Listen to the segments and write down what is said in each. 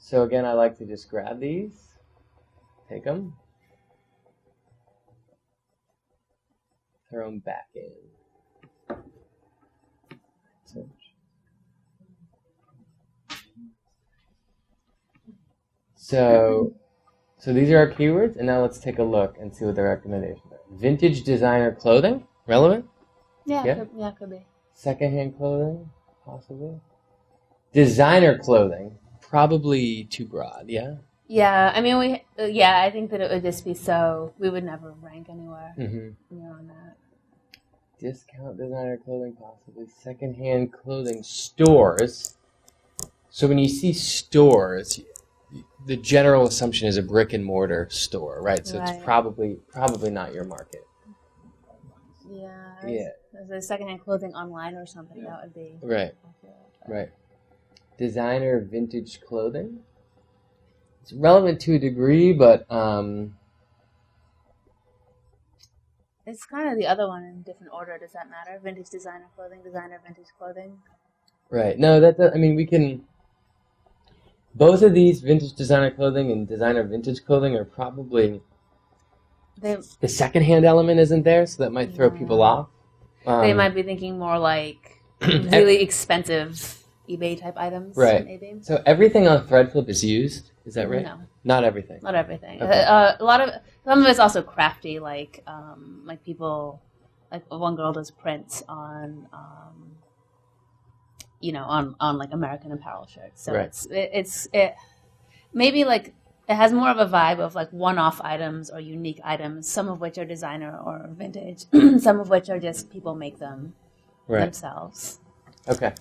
So again, I like to just grab these, take them, throw them back in. So these are our keywords, and now let's take a look and see what the recommendations are. Vintage designer clothing, relevant? Yeah, could be. Secondhand clothing, possibly. Designer clothing, probably too broad, yeah? Yeah, I mean, I think that it would just be we would never rank anywhere on that. Discount designer clothing, possibly. Secondhand clothing stores. So when you see stores, the general assumption is a brick and mortar store, right? So it's probably not your market. Yeah. As a secondhand clothing online or something, that would be right. Designer vintage clothing. It's relevant to a degree, but it's kind of the other one in different order. Does that matter? Vintage designer clothing, designer vintage clothing. Right. No, we can. Both of these, vintage designer clothing and designer vintage clothing, are probably the secondhand element isn't there, so that might throw people off. They might be thinking more like really expensive eBay type items. Right. Maybe. So everything on Threadflip is used. Is that right? No. Not everything. Not everything. Okay. Some of it's also crafty, like people, like one girl does prints on. On like American Apparel shirts. So it maybe like it has more of a vibe of like one-off items or unique items, some of which are designer or vintage, some of which are just people make them themselves. Okay,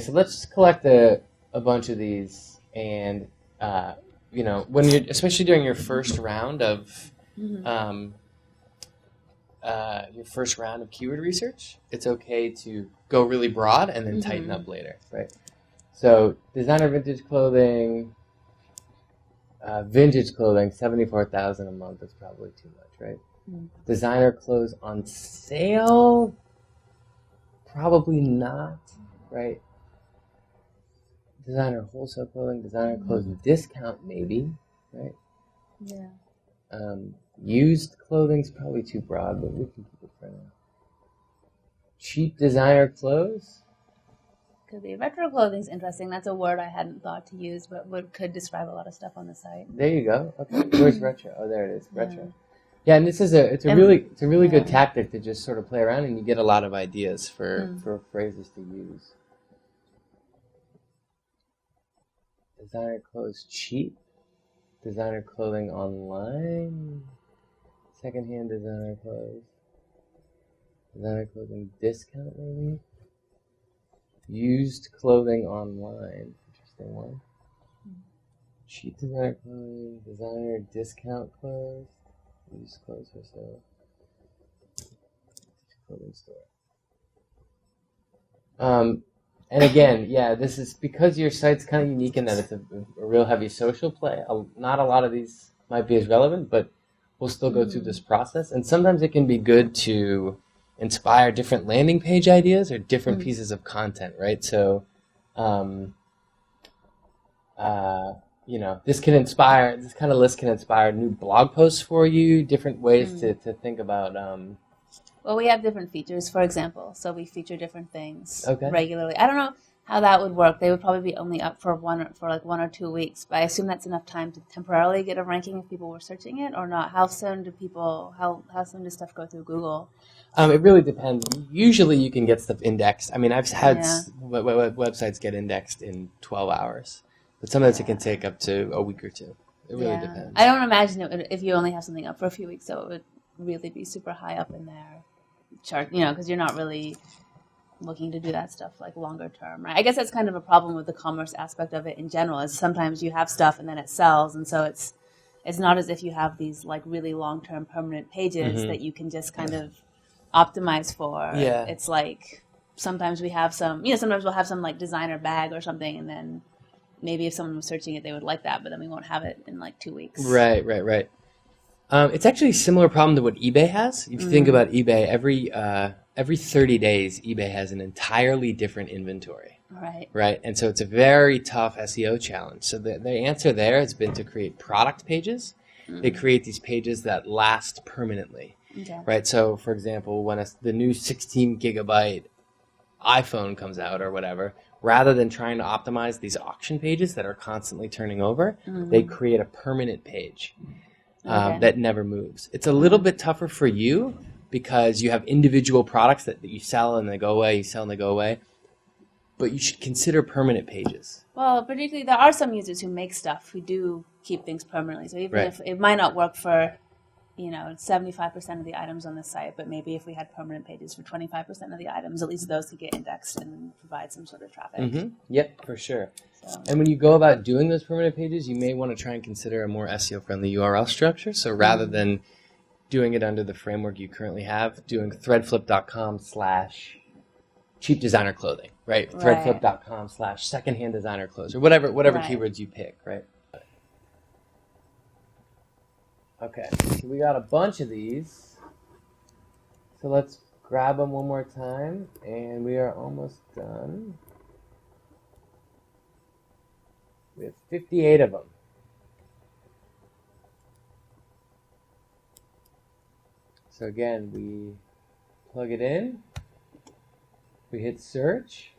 so let's collect a bunch of these, and when you're, especially during your first round of keyword research, it's okay to go really broad and then tighten up later, right? So designer vintage clothing, 74,000 a month is probably too much, right? Designer clothes on sale, probably not, right? Designer wholesale clothing, designer clothes discount, maybe, right? Yeah. Used clothing's probably too broad, but we can keep it for now. Cheap designer clothes? Could be. Retro clothing's interesting. That's a word I hadn't thought to use, but could describe a lot of stuff on the site. There you go. Okay. Where's retro? Oh, there it is. Retro. Yeah, and this is it's a really good tactic to just sort of play around, and you get a lot of ideas for phrases to use. Designer clothes cheap. Designer clothing online. Secondhand designer clothes. Designer clothing discount, maybe. Used clothing online. Interesting one. Cheap designer clothing. Designer discount clothes. Used clothes for sale. Clothing store. And again, this is because your site's kind of unique in that it's a real heavy social play. Not a lot of these might be as relevant, but we'll still go through this process. And sometimes it can be good to inspire different landing page ideas or different pieces of content, right? So, this kind of list can inspire new blog posts for you, different ways to think about. Well, we have different features, for example. So we feature different things regularly. I don't know how that would work. They would probably be only up for 1 or 2 weeks, but I assume that's enough time to temporarily get a ranking if people were searching it, or not. How soon does stuff go through Google? It really depends. Usually you can get stuff indexed. I mean, I've had websites get indexed in 12 hours, but sometimes it can take up to a week or two. It really depends. I don't imagine it would, if you only have something up for a few weeks, so it would really be super high up in their chart, because you're not really looking to do that stuff like longer term, right? I guess that's kind of a problem with the commerce aspect of it in general, is sometimes you have stuff and then it sells, and so it's not as if you have these like really long-term permanent pages that you can just kind of optimize for. It's like sometimes we have sometimes we'll have some like designer bag or something, and then maybe if someone was searching it they would like that, but then we won't have it in like 2 weeks. Right. It's actually a similar problem to what eBay has. If you think about eBay, every 30 days, eBay has an entirely different inventory. Right. right? And so it's a very tough SEO challenge. So the answer there has been to create product pages. They create these pages that last permanently, Okay. right? So, for example, when the new 16 gigabyte iPhone comes out or whatever, rather than trying to optimize these auction pages that are constantly turning over, they create a permanent page that never moves. It's a little bit tougher for you because you have individual products that you sell and they go away, you sell and they go away. But you should consider permanent pages. Well, particularly there are some users who make stuff who do keep things permanently. So even if it might not work for, 75% of the items on the site, but maybe if we had permanent pages for 25% of the items, at least those could get indexed and provide some sort of traffic. Mm-hmm. Yep, for sure. So. And when you go about doing those permanent pages, you may want to try and consider a more SEO-friendly URL structure. So rather than doing it under the framework you currently have, doing threadflip.com/cheap designer clothing, right? Threadflip.com/secondhand designer clothes, or whatever keywords you pick, right? Okay, so we got a bunch of these. So let's grab them one more time, and we are almost done. We have 58 of them. So again, we plug it in. We hit search.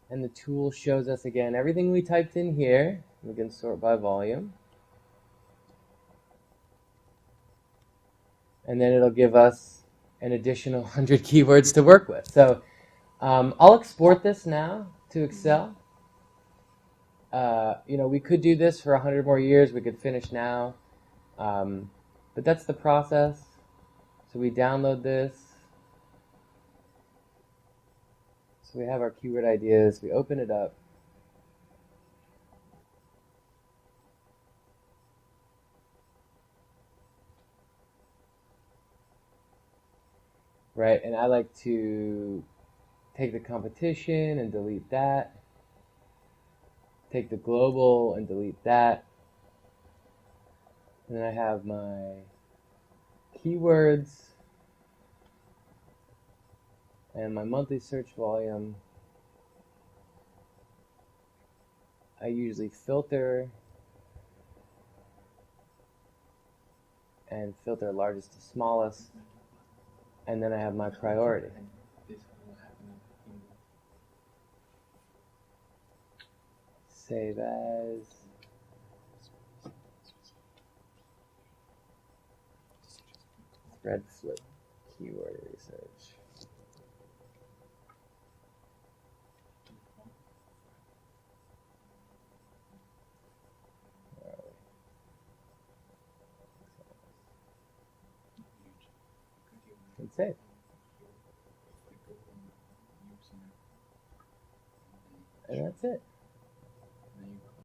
And the tool shows us again everything we typed in here. We can sort by volume. And then it'll give us an additional 100 keywords to work with. So I'll export this now to Excel. We could do this for 100 more years. We could finish now. But that's the process. So we download this. So we have our keyword ideas. We open it up. Right, and I like to take the competition and delete that. Take the global and delete that. And then I have my keywords and my monthly search volume. I usually filter and filter largest to smallest. And then I have my priority. Save as. Threadflip keyword research. And save. And that's it.